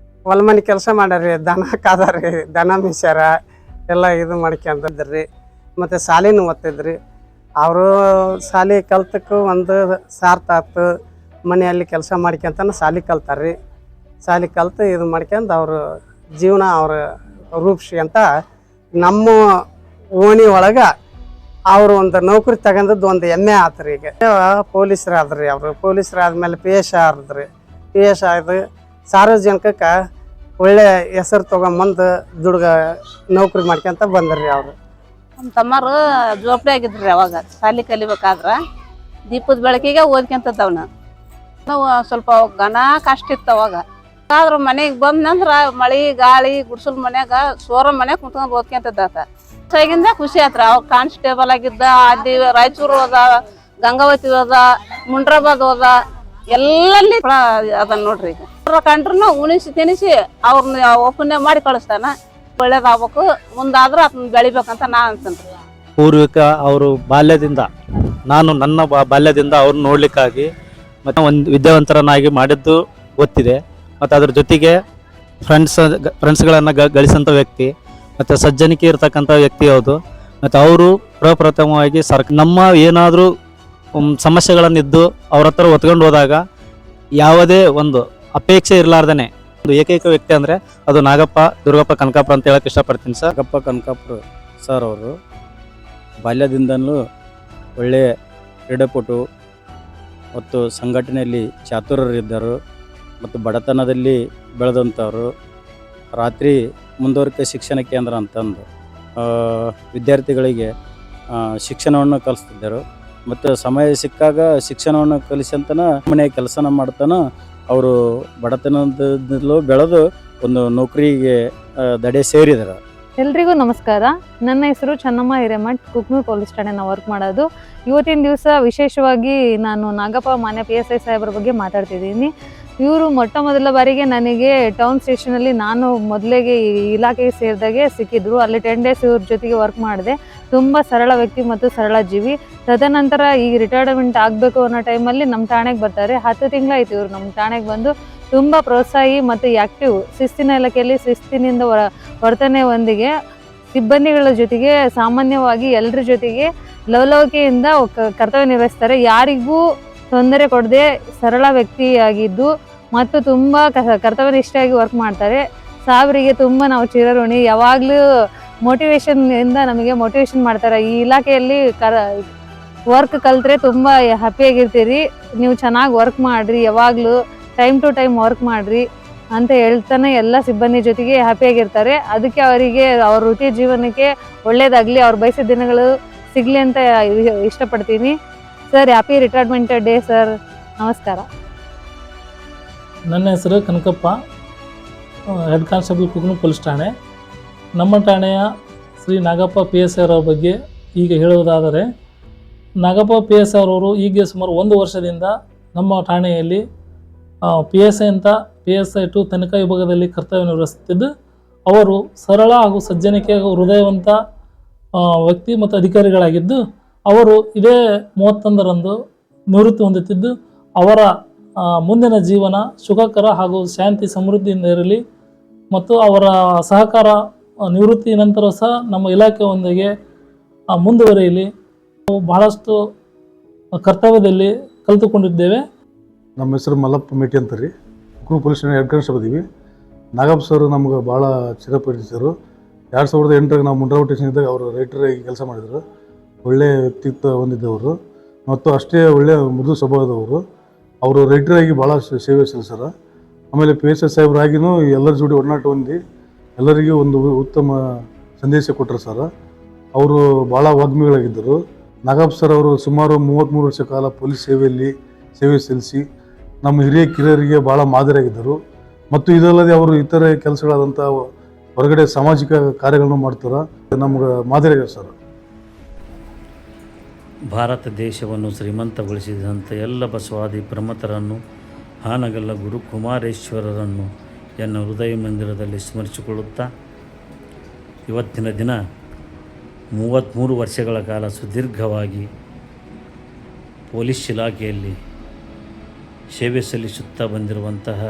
ಹೊಲ ಮನೆ ಕೆಲಸ ಮಾಡ್ಯಾರ್ರಿ, ದನ ಕಾದಾರಿ, ದನ ಮಿಸ್ಯಾರ, ಎಲ್ಲ ಇದು ಮಾಡ್ಕೊಂಡ್ರಿ. ಮತ್ತು ಶಾಲೆನೂ ಓದ್ತಿದ್ರಿ. ಅವರು ಶಾಲೆ ಕಲ್ತಕ್ಕೂ ಒಂದು ಸಾರ್ಥ ಆಯ್ತು. ಮನೆಯಲ್ಲಿ ಕೆಲಸ ಮಾಡ್ಕೊಂತಾನೆ ಶಾಲೆ ಕಲ್ತಾರ್ರಿ. ಶಾಲೆ ಕಲ್ತು ಇದು ಮಾಡ್ಕೊಂಡು ಅವರು ಜೀವನ ಅವ್ರ ರೂಪಿಸ್ಕೊಂತ ನಮ್ಮ ಓಣಿ ಒಳಗೆ ಅವರು ಒಂದು ನೌಕರಿ ತಗೊಂಡದ್ದು ಒಂದು ಹೆಮ್ಮೆ ಆತ್ರಿ. ಈಗ ಪೊಲೀಸರಾದ್ರಿ. ಅವರು ಪೊಲೀಸರಾದ್ಮೇಲೆ PSI ಆದ್ರಿ. PSI ಆಯ್ತು ಸಾರ್ವಜನಿಕಕ್ಕೆ ಒಳ್ಳೆ ಹೆಸರು ತೊಗೊಂಬಂದು ನೌಕರಿ ಮಾಡ್ಕೊಂತ ಬಂದ್ರಿ. ಅವರು ನಮ್ಮ ತಮ್ಮರು ಜೋಪಡಿ ಆಗಿದ್ರಿ. ಅವಾಗ ಶಾಲೆ ಕಲಿಬೇಕಾದ್ರೆ ದೀಪದ ಬೆಳಕಿಗೆ ಓದ್ಕೊಂತದ್ದವನ. ನಾವು ಸ್ವಲ್ಪ ಘನ ಕಷ್ಟ ಇತ್ತು ಅವಾಗ. ಆದ್ರೆ ಮನೆಗೆ ಬಂದಂದ್ರೆ ಮಳೆ ಗಾಳಿ ಗುಡ್ಸಲ್ ಮನ್ಯಾಗ ಸೋರ ಮನ್ಯಾಗ ಕುಂತ್ಕೊಂಡು ಓದ್ಕೊಂತದ್ದಾತ. ಆಗಿಂದ ಖುಷಿ ಆತ್ರ. ಅವಾಗ ಕಾನ್ಸ್ಟೇಬಲ್ ಆಗಿದ್ದ. ಅಲ್ಲಿ ರಾಯಚೂರು ಹೋದ, ಗಂಗಾವತಿ ಹೋದ, ಮುಂಡ್ರಾಬಾದ್ ಹೋದ, ಎಲ್ಲಲ್ಲಿ ಅದನ್ನ ನೋಡ್ರಿ. ಕಂಡ್ರು ಉಣಿಸಿ ತಿನಿಸಿ ಅವ್ರನ್ನ ಒಪ್ಪನೆ ಮಾಡಿ ಕಳಿಸ್ತಾನ. ಒಳ್ಳೇದಾಗ್ಬೇಕು, ಮುಂದಾದ್ರೂ ಅದನ್ನ ಬೆಳಿಬೇಕಂತ ನಾ ಅಂತನ್ರಿ. ಪೂರ್ವಿಕ ಅವರು ಬಾಲ್ಯದಿಂದ, ನಾನು ನನ್ನ ಬಾಲ್ಯದಿಂದ ಅವ್ರನ್ನ ನೋಡ್ಲಿಕ್ಕಾಗಿ ಮತ್ತು ಒಂದು ವಿದ್ಯಾವಂತರನ್ನಾಗಿ ಮಾಡಿದ್ದು ಗೊತ್ತಿದೆ. ಮತ್ತು ಅದ್ರ ಜೊತೆಗೆ ಫ್ರೆಂಡ್ಸ್ಗಳನ್ನು ಗಳಿಸೋಂಥ ವ್ಯಕ್ತಿ ಮತ್ತು ಸಜ್ಜನಿಕೆ ಇರ್ತಕ್ಕಂಥ ವ್ಯಕ್ತಿ ಹೌದು. ಮತ್ತು ಅವರು ಪ್ರಪ್ರಥಮವಾಗಿ ನಮ್ಮ ಏನಾದರೂ ಸಮಸ್ಯೆಗಳನ್ನಿದ್ದು ಅವ್ರ ಹತ್ರ ಹೊತ್ಕೊಂಡು ಹೋದಾಗ ಯಾವುದೇ ಒಂದು ಅಪೇಕ್ಷೆ ಇರಲಾರ್ದೇ ಒಂದು ಏಕೈಕ ವ್ಯಕ್ತಿ ಅಂದರೆ ಅದು ನಾಗಪ್ಪ ದುರ್ಗಪ್ಪ ಕನಕಾಪುರ ಅಂತ ಹೇಳಕ್ಕೆ ಇಷ್ಟಪಡ್ತೀನಿ ಸರ್. ನಾಗಪ್ಪ ಕನಕಾಪುರ ಸರ್ ಅವರು ಬಾಲ್ಯದಿಂದಲೂ ಒಳ್ಳೆಯ ಕ್ರೀಡಾಪಟು ಮತ್ತು ಸಂಘಟನೆಯಲ್ಲಿ ಚಾತುರ್ಯರಿದ್ದರು ಮತ್ತು ಬಡತನದಲ್ಲಿ ಬೆಳೆದಂಥವರು. ರಾತ್ರಿ ಮುಂದುವರಿಕೆ ಶಿಕ್ಷಣ ಕೇಂದ್ರ ಅಂತಂದು ವಿದ್ಯಾರ್ಥಿಗಳಿಗೆ ಶಿಕ್ಷಣವನ್ನು ಕಲಿಸ್ತಿದ್ದರು. ಮತ್ತು ಸಮಯ ಸಿಕ್ಕಾಗ ಶಿಕ್ಷಣವನ್ನು ಕಲಿಸಂತನ ಮನೆ ಕೆಲಸನ ಮಾಡ್ತಾನ ಅವರು ಬಡತನದಲ್ಲೂ ಬೆಳೆದು ಒಂದು ನೌಕರಿಗೆ ದಡೆ ಸೇರಿದರು. ಎಲ್ರಿಗೂ ನಮಸ್ಕಾರ. ನನ್ನ ಹೆಸರು ಚೆನ್ನಮ್ಮ ಹಿರೇಮಠ್, ಕುಕ್ನೂರು ಪೊಲೀಸ್ ಠಾಣೆ ನಾವು ವರ್ಕ್ ಮಾಡೋದು. ಇವತ್ತಿನ ದಿವಸ ವಿಶೇಷವಾಗಿ ನಾನು ನಾಗಪ್ಪ ಮಾನ್ಯ PSI ಸಾಹೇಬ್ರ ಬಗ್ಗೆ ಮಾತಾಡ್ತಿದ್ದೀನಿ. ಇವರು ಮೊಟ್ಟ ಮೊದಲ ಬಾರಿಗೆ ನನಗೆ ಟೌನ್ ಸ್ಟೇಷನಲ್ಲಿ ನಾನು ಮೊದಲಿಗೆ ಇಲಾಖೆಗೆ ಸೇರಿದಾಗೆ ಸಿಕ್ಕಿದ್ರು. ಅಲ್ಲಿ 10 ಡೇಸ್ ಇವ್ರ ಜೊತೆಗೆ ವರ್ಕ್ ಮಾಡಿದೆ. ತುಂಬ ಸರಳ ವ್ಯಕ್ತಿ ಮತ್ತು ಸರಳ ಜೀವಿ. ತದನಂತರ ಈಗ ರಿಟೈರ್ಮೆಂಟ್ ಆಗಬೇಕು ಅನ್ನೋ ಟೈಮಲ್ಲಿ ನಮ್ಮ ಠಾಣೆಗೆ ಬರ್ತಾರೆ. 10 ತಿಂಗಳಾಯ್ತು ಇವರು ನಮ್ಮ ಠಾಣೆಗೆ ಬಂದು. ತುಂಬ ಪ್ರೋತ್ಸಾಹಿ ಮತ್ತು ಆ್ಯಕ್ಟಿವ್, ಶಿಸ್ತಿನ ಇಲಾಖೆಯಲ್ಲಿ ಶಿಸ್ತಿನಿಂದ ವರ್ತನೆ ಹೊಂದಿಗೆ ಸಿಬ್ಬಂದಿಗಳ ಜೊತೆಗೆ ಸಾಮಾನ್ಯವಾಗಿ ಎಲ್ಲರ ಜೊತೆಗೆ ಲವಲವಿಕೆಯಿಂದ ಕರ್ತವ್ಯ ನಿರ್ವಹಿಸ್ತಾರೆ. ಯಾರಿಗೂ ತೊಂದರೆ ಕೊಡದೆ ಸರಳ ವ್ಯಕ್ತಿಯಾಗಿದ್ದು ಮತ್ತು ತುಂಬ ಕರ್ತವ್ಯ ನಿಷ್ಠೆಯಾಗಿ ವರ್ಕ್ ಮಾಡ್ತಾರೆ. ಸಾಬ್ರಿಗೆ ತುಂಬ ನಾವು ಚಿರಋಣಿ. ಯಾವಾಗಲೂ ಇಂದ ನಮಗೆ ಮೋಟಿವೇಶನ್ ಮಾಡ್ತಾರೆ. ಈ ಇಲಾಖೆಯಲ್ಲಿ ವರ್ಕ್ ಕಲ್ತ್ರೆ ತುಂಬ ಹ್ಯಾಪಿಯಾಗಿರ್ತೀರಿ, ನೀವು ಚೆನ್ನಾಗಿ ವರ್ಕ್ ಮಾಡಿರಿ, ಯಾವಾಗಲೂ ಟೈಮ್ ಟು ಟೈಮ್ ವರ್ಕ್ ಮಾಡಿರಿ ಅಂತ ಹೇಳ್ತಾನೆ ಎಲ್ಲ ಸಿಬ್ಬಂದಿ ಜೊತೆಗೆ ಹ್ಯಾಪಿಯಾಗಿರ್ತಾರೆ. ಅದಕ್ಕೆ ಅವರಿಗೆ ಅವ್ರ ವೃತ್ತಿ ಜೀವನಕ್ಕೆ ಒಳ್ಳೇದಾಗಲಿ, ಅವ್ರು ಬಯಸಿದ ದಿನಗಳು ಸಿಗಲಿ ಅಂತ ಇಷ್ಟಪಡ್ತೀನಿ. Sir, happy retirement day sir. ನಮಸ್ಕಾರ. ನನ್ನ ಹೆಸರು Kanakappa, head constable Kuknoor police ಠಾಣೆ. ನಮ್ಮ ಠಾಣೆಯ ಶ್ರೀ ನಾಗಪ್ಪ PSI ಅವರ ಬಗ್ಗೆ ಈಗ ಹೇಳುವುದಾದರೆ, ನಾಗಪ್ಪ PSI ಅವರು ಈಗ ಸುಮಾರು 1 ವರ್ಷದಿಂದ ನಮ್ಮ ಠಾಣೆಯಲ್ಲಿ PSI ಅಂತ PSI 2 ತನಿಖಾ ವಿಭಾಗದಲ್ಲಿ ಕರ್ತವ್ಯ ನಿರ್ವಹಿಸುತ್ತಿದ್ದು, ಅವರು ಸರಳ ಹಾಗೂ ಸಜ್ಜನಿಕೆ ಹಾಗೂ ಹೃದಯವಂತ ವ್ಯಕ್ತಿ ಮತ್ತು ಅಧಿಕಾರಿಗಳಾಗಿದ್ದು, ಅವರು ಇದೇ 31ರಂದು ನಿವೃತ್ತಿ ಹೊಂದುತ್ತಿದ್ದು, ಅವರ ಮುಂದಿನ ಜೀವನ ಸುಖಕರ ಹಾಗೂ ಶಾಂತಿ ಸಮೃದ್ಧಿಯಿಂದ ಇರಲಿ ಮತ್ತು ಅವರ ಸಹಕಾರ ನಿವೃತ್ತಿ ನಂತರ ಸಹ ನಮ್ಮ ಇಲಾಖೆಯೊಂದಿಗೆ ಮುಂದುವರಿಯಲಿ. ಬಹಳಷ್ಟು ಕರ್ತವ್ಯದಲ್ಲಿ ಕಲಿತುಕೊಂಡಿದ್ದೇವೆ. ನಮ್ಮ ಹೆಸರು ಮಲ್ಲಪ್ಪ ಮೇಟಿ ಅಂತ ರೀ, ಕುಕ್ನೂರ್ ಪೊಲೀಸ್ ಠಾಣೆ ಹೆಡ್ ಕಾನ್ಸ್ಟೇಬಲ್ ಇದ್ದೀವಿ. ನಾಗಪ್ಪ ಸರ್ ನಮ್ಗೆ ಭಾಳ ಚಿರಪರಿಚಿತರು. 2008ರಾಗ ನಾವು ಮುಂಡ್ರಾವ್ ಸ್ಟೇಷನ್ ಇದ್ದಾಗ ಅವರು ರೈಟರಾಗಿ ಕೆಲಸ ಮಾಡಿದರು. ಒಳ್ಳೆಯ ವ್ಯಕ್ತಿತ್ವ ಹೊಂದಿದ್ದವರು ಮತ್ತು ಅಷ್ಟೇ ಒಳ್ಳೆಯ ಮೃದು ಸ್ವಭಾವದವರು. ಅವರು ರೈಟರಾಗಿ ಭಾಳ ಸೇವೆ ಸಲ್ಲಿಸ್ಯಾರ. ಆಮೇಲೆ PSI ಸಾಹೇಬರಾಗಿಯೂ ಎಲ್ಲರ ಜೋಡಿ ಒಡನಾಟ ಹೊಂದಿ ಎಲ್ಲರಿಗೂ ಒಂದು ಉತ್ತಮ ಸಂದೇಶ ಕೊಟ್ಟರು ಸರ್. ಅವರು ಭಾಳ ವಾಗ್ಮಿಗಳಾಗಿದ್ದರು. ನಾಗಪ್ಪ ಸರ್ ಅವರು ಸುಮಾರು 33 ವರ್ಷ ಕಾಲ ಪೊಲೀಸ್ ಸೇವೆ ಸಲ್ಲಿಸಿ ನಮ್ಮ ಹಿರಿಯ ಕಿರಿಯರಿಗೆ ಭಾಳ ಮಾದರಿಯಾಗಿದ್ದರು. ಮತ್ತು ಇದಲ್ಲದೆ ಅವರು ಇತರೆ ಕೆಲಸಗಳಾದಂಥ ಹೊರಗಡೆ ಸಾಮಾಜಿಕ ಕಾರ್ಯಗಳನ್ನು ಮಾಡ್ತಾರೆ, ನಮ್ಗೆ ಮಾದರಿಯಾಗ್ಯಾರ ಸರ್. ಭಾರತ ದೇಶವನ್ನು ಶ್ರೀಮಂತಗೊಳಿಸಿದಂಥ ಎಲ್ಲ ಬಸವಾದಿ ಪ್ರಮಥರನ್ನು, ಹಾನಗಲ್ಲ ಗುರು ಕುಮಾರೇಶ್ವರರನ್ನು ಎನ್ನ ಹೃದಯ ಮಂದಿರದಲ್ಲಿ ಸ್ಮರಿಸಿಕೊಳ್ಳುತ್ತಾ, ಇವತ್ತಿನ ದಿನ 33 ವರ್ಷಗಳ ಕಾಲ ಸುದೀರ್ಘವಾಗಿ ಪೊಲೀಸ್ ಇಲಾಖೆಯಲ್ಲಿ ಸೇವೆ ಸಲ್ಲಿಸುತ್ತಾ ಬಂದಿರುವಂತಹ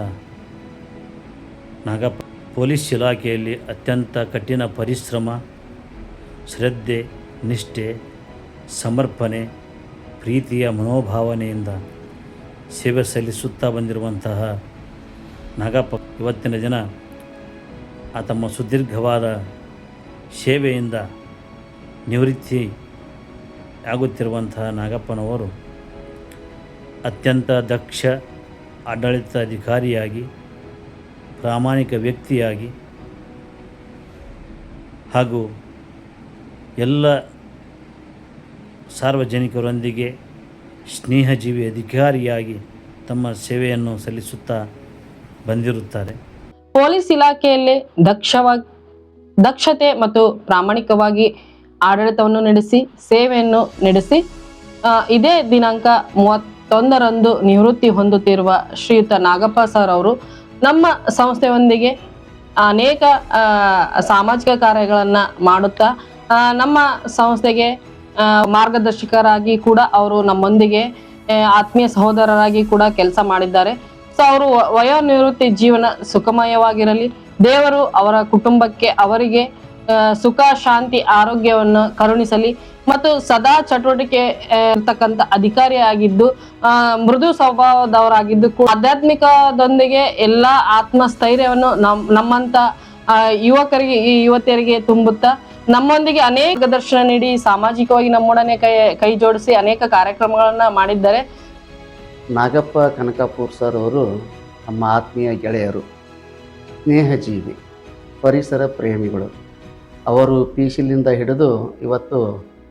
ನಾಗಪ್ಪ ಪೊಲೀಸ್ ಇಲಾಖೆಯಲ್ಲಿ ಅತ್ಯಂತ ಕಠಿಣ ಪರಿಶ್ರಮ, ಶ್ರದ್ಧೆ, ನಿಷ್ಠೆ, ಸಮರ್ಪಣೆ, ಪ್ರೀತಿಯ ಮನೋಭಾವನೆಯಿಂದ ಸೇವೆ ಸಲ್ಲಿಸುತ್ತಾ ಬಂದಿರುವಂತಹ ನಾಗಪ್ಪ ಇವತ್ತಿನ ದಿನ ತಮ್ಮ ಸುದೀರ್ಘವಾದ ಸೇವೆಯಿಂದ ನಿವೃತ್ತಿ ಆಗುತ್ತಿರುವಂತಹ ನಾಗಪ್ಪನವರು ಅತ್ಯಂತ ದಕ್ಷ ಆಡಳಿತಾಧಿಕಾರಿಯಾಗಿ, ಪ್ರಾಮಾಣಿಕ ವ್ಯಕ್ತಿಯಾಗಿ ಹಾಗೂ ಎಲ್ಲ ಸಾರ್ವಜನಿಕರೊಂದಿಗೆ ಸ್ನೇಹಜೀವಿ ಅಧಿಕಾರಿಯಾಗಿ ತಮ್ಮ ಸೇವೆಯನ್ನು ಸಲ್ಲಿಸುತ್ತಾ ಬಂದಿರುತ್ತಾರೆ. ಪೊಲೀಸ್ ಇಲಾಖೆಯಲ್ಲಿ ದಕ್ಷತೆ ಮತ್ತು ಪ್ರಾಮಾಣಿಕವಾಗಿ ಆಡಳಿತವನ್ನು ನಡೆಸಿ ಸೇವೆಯನ್ನು ನಡೆಸಿ ಇದೇ ದಿನಾಂಕ 31ರಂದು ನಿವೃತ್ತಿ ಹೊಂದುತ್ತಿರುವ ಶ್ರೀಯುತ ನಾಗಪ್ಪ ಸರ್ ಅವರು ನಮ್ಮ ಸಂಸ್ಥೆಯೊಂದಿಗೆ ಅನೇಕ ಸಾಮಾಜಿಕ ಕಾರ್ಯಗಳನ್ನು ಮಾಡುತ್ತಾ ನಮ್ಮ ಸಂಸ್ಥೆಗೆ ಮಾರ್ಗದರ್ಶಕರಾಗಿ ಕೂಡ ಅವರು ನಮ್ಮೊಂದಿಗೆ ಆತ್ಮೀಯ ಸಹೋದರರಾಗಿ ಕೂಡ ಕೆಲಸ ಮಾಡಿದ್ದಾರೆ. ಸೊ ಅವರು ವಯೋನಿವೃತ್ತಿ ಜೀವನ ಸುಖಮಯವಾಗಿರಲಿ, ದೇವರು ಅವರ ಕುಟುಂಬಕ್ಕೆ ಅವರಿಗೆ ಸುಖ, ಶಾಂತಿ, ಆರೋಗ್ಯವನ್ನು ಕರುಣಿಸಲಿ ಮತ್ತು ಸದಾ ಚಟುವಟಿಕೆ ಇರ್ತಕ್ಕಂಥ ಅಧಿಕಾರಿಯಾಗಿದ್ದು ಮೃದು ಸ್ವಭಾವದವರಾಗಿದ್ದು ಆಧ್ಯಾತ್ಮಿಕದೊಂದಿಗೆ ಎಲ್ಲ ಆತ್ಮಸ್ಥೈರ್ಯವನ್ನು ನಮ್ಮಂತ ಯುವಕರಿಗೆ ಯುವತಿಯರಿಗೆ ತುಂಬುತ್ತಾ ನಮ್ಮೊಂದಿಗೆ ಅನೇಕ ದರ್ಶನ ನೀಡಿ ಸಾಮಾಜಿಕವಾಗಿ ನಮ್ಮೊಡನೆ ಕೈ ಜೋಡಿಸಿ ಅನೇಕ ಕಾರ್ಯಕ್ರಮಗಳನ್ನ ಮಾಡಿದ್ದಾರೆ. ನಾಗಪ್ಪ ಕನಕಾಪುರ್ ಸರ್ ಅವರು ನಮ್ಮ ಆತ್ಮೀಯ ಗೆಳೆಯರು, ಸ್ನೇಹಜೀವಿ, ಪರಿಸರ ಪ್ರೇಮಿಗಳು. ಅವರು PCಲಿಂದ ಹಿಡಿದು ಇವತ್ತು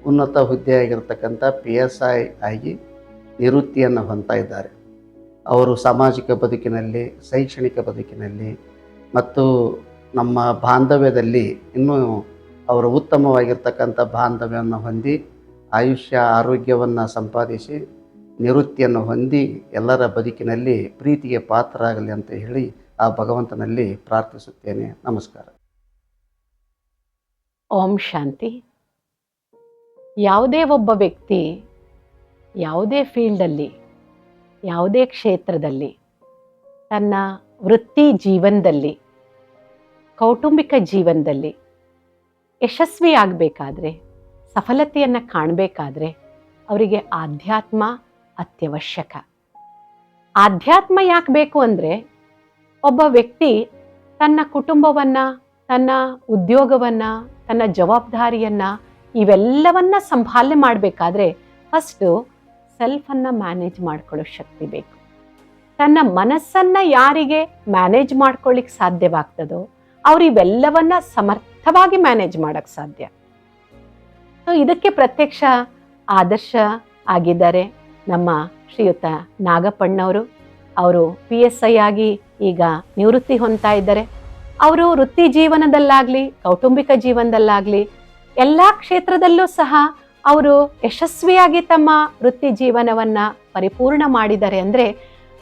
ಉನ್ನತ ಹುದ್ದೆಯಾಗಿರ್ತಕ್ಕಂಥ PSI ಆಗಿ ನಿವೃತ್ತಿಯನ್ನು ಹೊಂದ್ತಾ ಇದ್ದಾರೆ. ಅವರು ಸಾಮಾಜಿಕ ಬದುಕಿನಲ್ಲಿ, ಶೈಕ್ಷಣಿಕ ಬದುಕಿನಲ್ಲಿ ಮತ್ತು ನಮ್ಮ ಬಾಂಧವ್ಯದಲ್ಲಿ ಇನ್ನೂ ಅವರು ಉತ್ತಮವಾಗಿರ್ತಕ್ಕಂಥ ಬಾಂಧವ್ಯವನ್ನು ಹೊಂದಿ ಆಯುಷ್ಯ ಆರೋಗ್ಯವನ್ನು ಸಂಪಾದಿಸಿ ನಿವೃತ್ತಿಯನ್ನು ಹೊಂದಿ ಎಲ್ಲರ ಬದುಕಿನಲ್ಲಿ ಪ್ರೀತಿಗೆ ಪಾತ್ರರಾಗಲಿ ಅಂತ ಹೇಳಿ ಆ ಭಗವಂತನಲ್ಲಿ ಪ್ರಾರ್ಥಿಸುತ್ತೇನೆ. ನಮಸ್ಕಾರ. ಓಂ ಶಾಂತಿ. ಯಾವುದೇ ಒಬ್ಬ ವ್ಯಕ್ತಿ ಯಾವುದೇ ಫೀಲ್ಡಲ್ಲಿ, ಯಾವುದೇ ಕ್ಷೇತ್ರದಲ್ಲಿ, ತನ್ನ ವೃತ್ತಿ ಜೀವನದಲ್ಲಿ, ಕೌಟುಂಬಿಕ ಜೀವನದಲ್ಲಿ ಯಶಸ್ವಿ ಆಗಬೇಕಾದ್ರೆ, ಸಫಲತೆಯನ್ನು ಕಾಣಬೇಕಾದ್ರೆ ಅವರಿಗೆ ಆಧ್ಯಾತ್ಮ ಅತ್ಯವಶ್ಯಕ. ಆಧ್ಯಾತ್ಮ ಯಾಕೆ ಬೇಕು ಅಂದರೆ, ಒಬ್ಬ ವ್ಯಕ್ತಿ ತನ್ನ ಕುಟುಂಬವನ್ನು, ತನ್ನ ಉದ್ಯೋಗವನ್ನು, ತನ್ನ ಜವಾಬ್ದಾರಿಯನ್ನು ಇವೆಲ್ಲವನ್ನ ಸಂಭಾಲನೆ ಮಾಡಬೇಕಾದ್ರೆ ಫಸ್ಟು ಸೆಲ್ಫನ್ನು ಮ್ಯಾನೇಜ್ ಮಾಡ್ಕೊಳ್ಳೋ ಶಕ್ತಿ ಬೇಕು. ತನ್ನ ಮನಸ್ಸನ್ನು ಯಾರಿಗೆ ಮ್ಯಾನೇಜ್ ಮಾಡ್ಕೊಳ್ಳಿಕ್ಕೆ ಸಾಧ್ಯವಾಗ್ತದೋ ಅವ್ರು ಇವೆಲ್ಲವನ್ನ ಸಮರ್ಥವಾಗಿ ಮ್ಯಾನೇಜ್ ಮಾಡೋಕ್ಕೆ ಸಾಧ್ಯ. ಸೊ ಇದಕ್ಕೆ ಪ್ರತ್ಯಕ್ಷ ಆದರ್ಶ ಆಗಿದ್ದಾರೆ ನಮ್ಮ ಶ್ರೀಯುತ ನಾಗಪ್ಪಣ್ಣವರು. ಅವರು PSI ಆಗಿ ಈಗ ನಿವೃತ್ತಿ ಹೊಂದ್ತಾ ಇದ್ದಾರೆ. ಅವರು ವೃತ್ತಿ ಜೀವನದಲ್ಲಾಗಲಿ, ಕೌಟುಂಬಿಕ ಜೀವನದಲ್ಲಾಗಲಿ ಎಲ್ಲ ಕ್ಷೇತ್ರದಲ್ಲೂ ಸಹ ಅವರು ಯಶಸ್ವಿಯಾಗಿ ತಮ್ಮ ವೃತ್ತಿ ಜೀವನವನ್ನು ಪರಿಪೂರ್ಣ ಮಾಡಿದ್ದಾರೆ. ಅಂದರೆ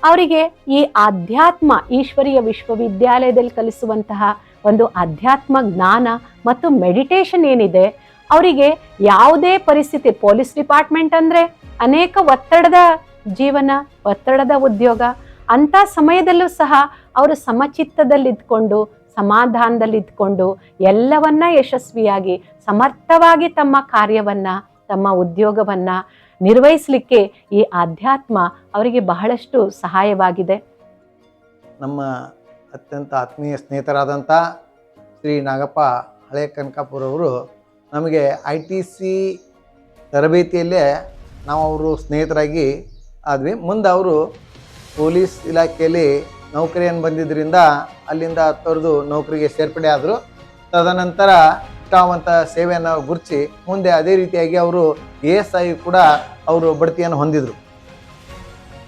ಅವರಿಗೆ ಈ ಆಧ್ಯಾತ್ಮ, ಈಶ್ವರೀಯ ವಿಶ್ವವಿದ್ಯಾಲಯದಲ್ಲಿ ಕಲಿಸುವಂತಹ ಒಂದು ಆಧ್ಯಾತ್ಮ ಜ್ಞಾನ ಮತ್ತು ಮೆಡಿಟೇಷನ್ ಏನಿದೆ, ಅವರಿಗೆ ಯಾವುದೇ ಪರಿಸ್ಥಿತಿ, ಪೊಲೀಸ್ ಡಿಪಾರ್ಟ್ಮೆಂಟ್ ಅಂದರೆ ಅನೇಕ ಒತ್ತಡದ ಜೀವನ, ಒತ್ತಡದ ಉದ್ಯೋಗ, ಅಂಥ ಸಮಯದಲ್ಲೂ ಸಹ ಅವರು ಸಮಚಿತ್ತದಲ್ಲಿದ್ದುಕೊಂಡು, ಸಮಾಧಾನದಲ್ಲಿದ್ದುಕೊಂಡು ಎಲ್ಲವನ್ನ ಯಶಸ್ವಿಯಾಗಿ ಸಮರ್ಥವಾಗಿ ತಮ್ಮ ಕಾರ್ಯವನ್ನು, ತಮ್ಮ ಉದ್ಯೋಗವನ್ನು ನಿರ್ವಹಿಸಲಿಕ್ಕೆ ಈ ಆಧ್ಯಾತ್ಮ ಅವರಿಗೆ ಬಹಳಷ್ಟು ಸಹಾಯವಾಗಿದೆ. ನಮ್ಮ ಅತ್ಯಂತ ಆತ್ಮೀಯ ಸ್ನೇಹಿತರಾದಂಥ ಶ್ರೀ ನಾಗಪ್ಪ ಹಳೆ ಕನಕಾಪುರ ಅವರು ನಮಗೆ ITC ತರಬೇತಿಯಲ್ಲೇ ನಾವು ಅವರು ಸ್ನೇಹಿತರಾಗಿ ಆದ್ವಿ. ಮುಂದೆ ಅವರು ಪೊಲೀಸ್ ಇಲಾಖೆಯಲ್ಲಿ ನೌಕರಿಯನ್ನು ಬಂದಿದ್ದರಿಂದ ಅಲ್ಲಿಂದ ತೊರೆದು ನೌಕರಿಗೆ ಸೇರ್ಪಡೆ ಆದರು. ತದನಂತರ ನಿಷ್ಠಾವಂತ ಸೇವೆಯನ್ನು ಗುರುತಿಸಿ ಮುಂದೆ ಅದೇ ರೀತಿಯಾಗಿ ಅವರು ASI ಕೂಡ ಅವರು ಬಡ್ತಿಯನ್ನು ಹೊಂದಿದರು.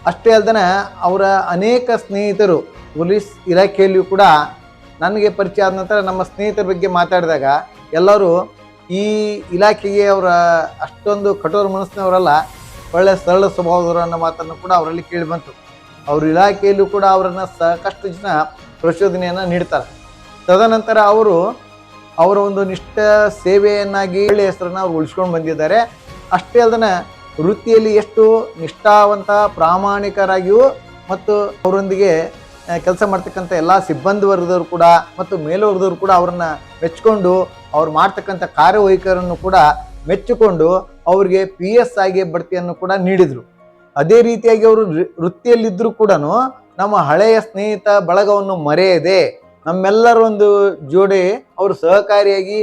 ಅಷ್ಟೇ ಅಲ್ಲದೆ ಅವರ ಅನೇಕ ಸ್ನೇಹಿತರು ಪೊಲೀಸ್ ಇಲಾಖೆಯಲ್ಲಿಯೂ ಕೂಡ ನನಗೆ ಪರಿಚಯ ಆದ ನಂತರ ನಮ್ಮ ಸ್ನೇಹಿತರ ಬಗ್ಗೆ ಮಾತಾಡಿದಾಗ ಎಲ್ಲರೂ ಈ ಇಲಾಖೆಗೆ ಅವರ ಅಷ್ಟೊಂದು ಕಠೋರ ಮನಸ್ಸಿನವರಲ್ಲ, ಒಳ್ಳೆಯ ಸರಳ ಸ್ವಭಾವದವರು ಅನ್ನೋ ಮಾತನ್ನು ಕೂಡ ಅವರಲ್ಲಿ ಕೇಳಿ ಬಂತು. ಅವ್ರ ಇಲಾಖೆಯಲ್ಲೂ ಕೂಡ ಅವರನ್ನು ಸಾಕಷ್ಟು ಜನ ಪ್ರಚೋದನೆಯನ್ನು ನೀಡ್ತಾರೆ. ತದನಂತರ ಅವರು ಅವರ ಒಂದು ನಿಷ್ಠ ಸೇವೆಯನ್ನಾಗಿ ಒಳ್ಳೆಯ ಹೆಸರನ್ನು ಅವರು ಉಳಿಸ್ಕೊಂಡು ಬಂದಿದ್ದಾರೆ. ಅಷ್ಟೇ ಅಲ್ಲದೆ ವೃತ್ತಿಯಲ್ಲಿ ಎಷ್ಟು ನಿಷ್ಠಾವಂತ ಪ್ರಾಮಾಣಿಕರಾಗಿಯೂ ಮತ್ತು ಅವರೊಂದಿಗೆ ಕೆಲಸ ಮಾಡ್ತಕ್ಕಂಥ ಎಲ್ಲ ಸಿಬ್ಬಂದಿ ವರ್ಗದವರು ಕೂಡ ಮತ್ತು ಮೇಲ್ವರ್ಗದವರು ಕೂಡ ಅವರನ್ನು ಮೆಚ್ಚಿಕೊಂಡು ಅವ್ರು ಮಾಡ್ತಕ್ಕಂಥ ಕಾರ್ಯವೈಖರಿಯನ್ನು ಕೂಡ ಮೆಚ್ಚಿಕೊಂಡು ಅವರಿಗೆ PSI ಬಡ್ತಿಯನ್ನು ಕೂಡ ನೀಡಿದರು. ಅದೇ ರೀತಿಯಾಗಿ ಅವರು ವೃತ್ತಿಯಲ್ಲಿದ್ದರೂ ಕೂಡ ನಮ್ಮ ಹಳೆಯ ಸ್ನೇಹಿತ ಬಳಗವನ್ನು ಮರೆಯದೆ ನಮ್ಮೆಲ್ಲರ ಒಂದು ಜೋಡಿ ಅವರು ಸಹಕಾರಿಯಾಗಿ,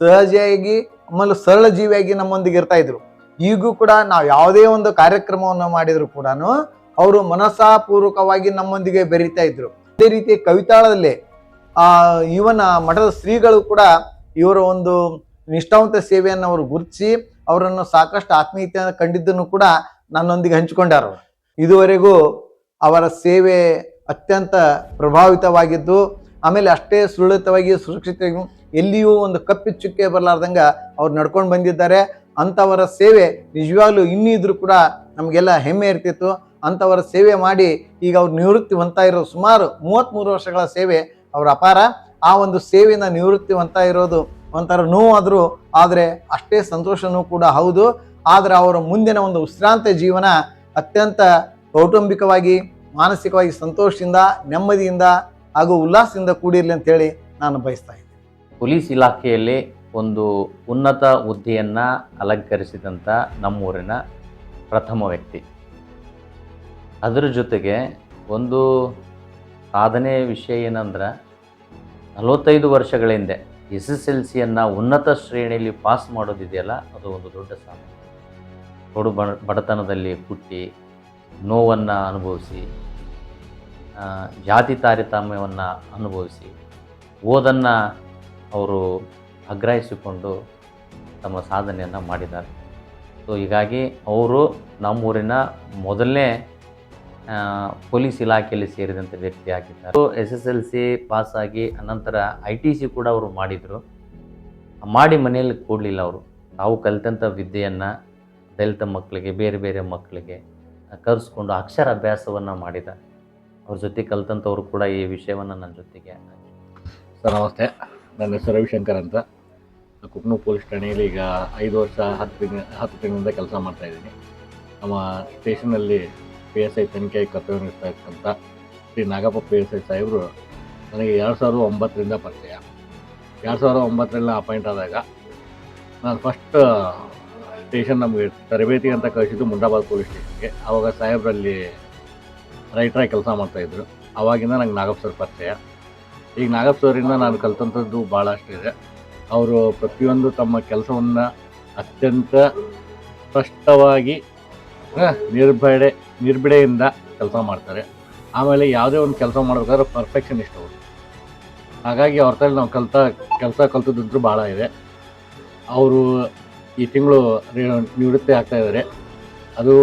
ಸಹಜವಾಗಿ, ಆಮೇಲೆ ಸರಳ ಜೀವಿಯಾಗಿ ನಮ್ಮೊಂದಿಗೆ ಇರ್ತಾ ಇದ್ರು. ಈಗೂ ಕೂಡ ನಾವು ಯಾವುದೇ ಒಂದು ಕಾರ್ಯಕ್ರಮವನ್ನು ಮಾಡಿದ್ರು ಕೂಡ ಅವರು ಮನಸ್ಸಾಪೂರ್ವಕವಾಗಿ ನಮ್ಮೊಂದಿಗೆ ಬೆರೀತಾ ಇದ್ರು. ಅದೇ ರೀತಿ ಕವಿತಾಳದಲ್ಲಿ ಇವನ ಮಠದ ಶ್ರೀಗಳು ಕೂಡ ಇವರ ಒಂದು ನಿಷ್ಠಾವಂತ ಸೇವೆಯನ್ನು ಅವರು ಗುರುತಿಸಿ ಅವರನ್ನು ಸಾಕಷ್ಟು ಆತ್ಮೀಯತೆಯನ್ನು ಕಂಡಿದ್ದನ್ನು ಕೂಡ ನನ್ನೊಂದಿಗೆ ಹಂಚಿಕೊಂಡಾರ. ಇದುವರೆಗೂ ಅವರ ಸೇವೆ ಅತ್ಯಂತ ಪ್ರಭಾವಿತವಾಗಿದ್ದು, ಆಮೇಲೆ ಅಷ್ಟೇ ಸುರಕ್ಷಿತವಾಗಿ ಎಲ್ಲಿಯೂ ಒಂದು ಕಪ್ಪಿ ಚುಕ್ಕೆ ಬರಲಾರ್ದಂಗೆ ಅವ್ರು ನಡ್ಕೊಂಡು ಬಂದಿದ್ದಾರೆ. ಅಂಥವರ ಸೇವೆ ನಿಜವಾಗ್ಲೂ ಇನ್ನಿದ್ರು ಕೂಡ ನಮಗೆಲ್ಲ ಹೆಮ್ಮೆ ಇರ್ತಿತ್ತು. ಅಂಥವರ ಸೇವೆ ಮಾಡಿ ಈಗ ಅವ್ರು ನಿವೃತ್ತಿ ಹೊಂದ್ತಾ ಇರೋ ಸುಮಾರು 33 ವರ್ಷಗಳ ಸೇವೆ ಅವರ ಅಪಾರ. ಆ ಒಂದು ಸೇವೆಯಿಂದ ನಿವೃತ್ತಿ ಹೊಂದ್ತಾ ಇರೋದು ಒಂಥರ ನೋವಾದರೂ, ಆದರೆ ಅಷ್ಟೇ ಸಂತೋಷನೂ ಕೂಡ ಹೌದು. ಆದರೆ ಅವರ ಮುಂದಿನ ಒಂದು ವಿಶ್ರಾಂತ ಜೀವನ ಅತ್ಯಂತ ಕೌಟುಂಬಿಕವಾಗಿ, ಮಾನಸಿಕವಾಗಿ ಸಂತೋಷದಿಂದ, ನೆಮ್ಮದಿಯಿಂದ ಹಾಗೂ ಉಲ್ಲಾಸದಿಂದ ಕೂಡಿರಲಿ ಅಂತೇಳಿ ನಾನು ಬಯಸ್ತಾ ಇದ್ದೀನಿ. ಪೊಲೀಸ್ ಇಲಾಖೆಯಲ್ಲಿ ಒಂದು ಉನ್ನತ ಹುದ್ದೆಯನ್ನು ಅಲಂಕರಿಸಿದಂಥ ನಮ್ಮೂರಿನ ಪ್ರಥಮ ವ್ಯಕ್ತಿ. ಅದರ ಜೊತೆಗೆ ಒಂದು ಸಾಧನೆ ವಿಷಯ ಏನಂದ್ರೆ 45 ವರ್ಷಗಳ ಹಿಂದೆ SSLCಯನ್ನು ಉನ್ನತ ಶ್ರೇಣಿಯಲ್ಲಿ ಪಾಸ್ ಮಾಡೋದಿದೆಯಲ್ಲ, ಅದು ಒಂದು ದೊಡ್ಡ ಸಾಧನೆ. ಕೊಡು ಬಡತನದಲ್ಲಿ ಹುಟ್ಟಿ ನೋವನ್ನು ಅನುಭವಿಸಿ, ಜಾತಿ ತಾರತಮ್ಯವನ್ನು ಅನುಭವಿಸಿ ಓದನ್ನು ಅವರು ಆಗ್ರಹಿಸಿಕೊಂಡು ತಮ್ಮ ಸಾಧನೆಯನ್ನು ಮಾಡಿದ್ದಾರೆ. ಸೊ ಹೀಗಾಗಿ ಅವರು ನಮ್ಮೂರಿನ ಮೊದಲನೇ ಪೊಲೀಸ್ ಇಲಾಖೆಯಲ್ಲಿ ಸೇರಿದಂಥ ವ್ಯಕ್ತಿ ಆಗಿದ್ದಾರೆ. SSLC ಪಾಸಾಗಿ ಅನಂತರ ITC ಕೂಡ ಅವರು ಮಾಡಿದರು. ಮಾಡಿ ಮನೆಯಲ್ಲಿ ಕೊಡಲಿಲ್ಲ. ಅವರು ತಾವು ಕಲಿತಂಥ ವಿದ್ಯೆಯನ್ನು ದಲಿತ ಮಕ್ಕಳಿಗೆ, ಬೇರೆ ಬೇರೆ ಮಕ್ಕಳಿಗೆ ಕರೆಸ್ಕೊಂಡು ಅಕ್ಷರಾಭ್ಯಾಸವನ್ನು ಮಾಡಿದ್ದಾರೆ. ಅವ್ರ ಜೊತೆ ಕಲ್ತಂಥವ್ರು ಕೂಡ ಈ ವಿಷಯವನ್ನು ನನ್ನ ಜೊತೆಗೆ. ಸರ್ ನಮಸ್ತೆ, ನನ್ನ ಹೆಸರು ರವಿಶಂಕರ್ ಅಂತ. ಕುಕ್ನೂರು ಪೊಲೀಸ್ ಠಾಣೆಯಲ್ಲಿ ಈಗ 5 ವರ್ಷ 10 ತಿಂಗಳಿಂದ ಕೆಲಸ ಮಾಡ್ತಾಯಿದ್ದೀನಿ. ನಮ್ಮ ಸ್ಟೇಷನಲ್ಲಿ PSI ತನಿಖೆ ಕರ್ತವ್ಯ ನಿರ್ವಹಿಸ್ತಕ್ಕಂಥ ಶ್ರೀ ನಾಗಪ್ಪ PSI ಸಾಹೇಬರು ನನಗೆ 2009ರಿಂದ ಪರಿಚಯ. 2009ರಲ್ಲಿ ಅಪಾಯಿಂಟ್ ಆದಾಗ ನಾನು ಫಸ್ಟ್ ಸ್ಟೇಷನ್ ನಮಗೆ ತರಬೇತಿ ಅಂತ ಕಳಿಸಿದ್ದು ಮುಂಡಾಬಾದ್ ಪೊಲೀಸ್ ಸ್ಟೇಷನ್ಗೆ. ಆವಾಗ ಸಾಹೇಬರಲ್ಲಿ ರೈಟ್ರಾಗಿ ಕೆಲಸ ಮಾಡ್ತಾಯಿದ್ರು. ಆವಾಗಿಂದ ನಂಗೆ ನಾಗಪ್ಪ ಸರ್ ಪರಿಚಯ. ಈಗ ನಾಗಪ್ಪ ಸರಿಂದ ನಾನು ಕಲ್ತಂಥದ್ದು ಭಾಳಷ್ಟು ಇದೆ. ಅವರು ಪ್ರತಿಯೊಂದು ತಮ್ಮ ಕೆಲಸವನ್ನು ಅತ್ಯಂತ ಸ್ಪಷ್ಟವಾಗಿ ನಿರ್ಬಿಡೆಯಿಂದ ಕೆಲಸ ಮಾಡ್ತಾರೆ. ಆಮೇಲೆ ಯಾವುದೇ ಒಂದು ಕೆಲಸ ಮಾಡಬೇಕಾದ್ರೆ ಪರ್ಫೆಕ್ಷನಿಸ್ಟ್ ಅವರು. ಹಾಗಾಗಿ ಅವ್ರ ತಲೆ ನಾವು ಕೆಲಸ ಕಲ್ತದ್ದು ಭಾಳ ಇದೆ. ಅವರು ಈ ತಿಂಗಳು ನಿವೃತ್ತಿ ಆಗ್ತಾಯಿದ್ದಾರೆ. ಅದು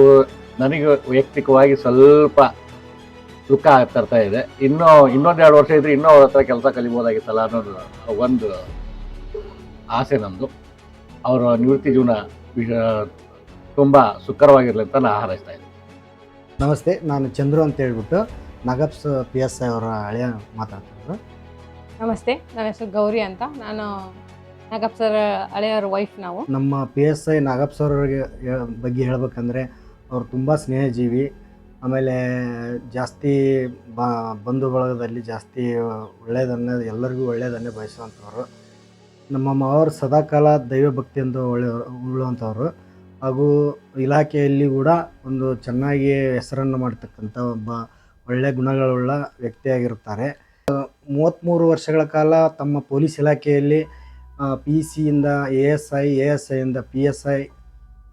ನನಗೆ ವೈಯಕ್ತಿಕವಾಗಿ ಸ್ವಲ್ಪ ದುಃಖ ತರ್ತಾ ಇದೆ. ಇನ್ನೊಂದು 2 ವರ್ಷ ಇದ್ದರೆ ಇನ್ನೂ ಅವ್ರ ಹತ್ರ ಕೆಲಸ ಕಲಿಬೋದಾಗಿತ್ತಲ್ಲ ಅನ್ನೋದು ಒಂದು ಆಸೆ ನಮ್ಮದು. ಅವರ ನಿವೃತ್ತಿ ಜೀವನ ತುಂಬ ಸುಖಕರವಾಗಿರಲಿ ಅಂತ ನಾನು ಹಾರೈಸ್ತಾ ಇದ್ದೀನಿ. ನಮಸ್ತೆ, ನಾನು ಚಂದ್ರು ಅಂತ ಹೇಳ್ಬಿಟ್ಟು ನಾಗಪ್ಪ PSI ಅವರ ಹಳೆಯ ಮಾತಾಡ್ತಿದ್ರು. ನಮಸ್ತೆ, ನನ್ನ ಹೆಸರು ಗೌರಿ ಅಂತ. ನಾನು ನಾಗಪ್ಪ ಸರ್ ಹಳೆಯವ್ರ ವೈಫ್. ನಾವು ನಮ್ಮ PSI ನಾಗಪ್ಪ ಸರ್ ಬಗ್ಗೆ ಹೇಳ್ಬೇಕಂದ್ರೆ ಅವರು ತುಂಬ ಸ್ನೇಹಜೀವಿ. ಆಮೇಲೆ ಜಾಸ್ತಿ ಬಂಧು ಬಳಗದಲ್ಲಿ ಜಾಸ್ತಿ ಒಳ್ಳೆಯದನ್ನೇ, ಎಲ್ಲರಿಗೂ ಒಳ್ಳೆಯದನ್ನೇ ಬಯಸುವಂಥವ್ರು. ನಮ್ಮ ಮಾವರು ಸದಾಕಾಲ ದೈವ ಭಕ್ತಿಯಿಂದ ಉಳ್ಳುವಂಥವ್ರು. ಹಾಗೂ ಇಲಾಖೆಯಲ್ಲಿ ಕೂಡ ಒಂದು ಚೆನ್ನಾಗಿ ಹೆಸರನ್ನು ಮಾಡ್ತಕ್ಕಂಥ ಒಬ್ಬ ಒಳ್ಳೆಯ ಗುಣಗಳುಳ್ಳ ವ್ಯಕ್ತಿಯಾಗಿರುತ್ತಾರೆ. 33 ವರ್ಷಗಳ ಕಾಲ ತಮ್ಮ ಪೊಲೀಸ್ ಇಲಾಖೆಯಲ್ಲಿ PC ಯಿಂದ ASI ಇಂದ PSI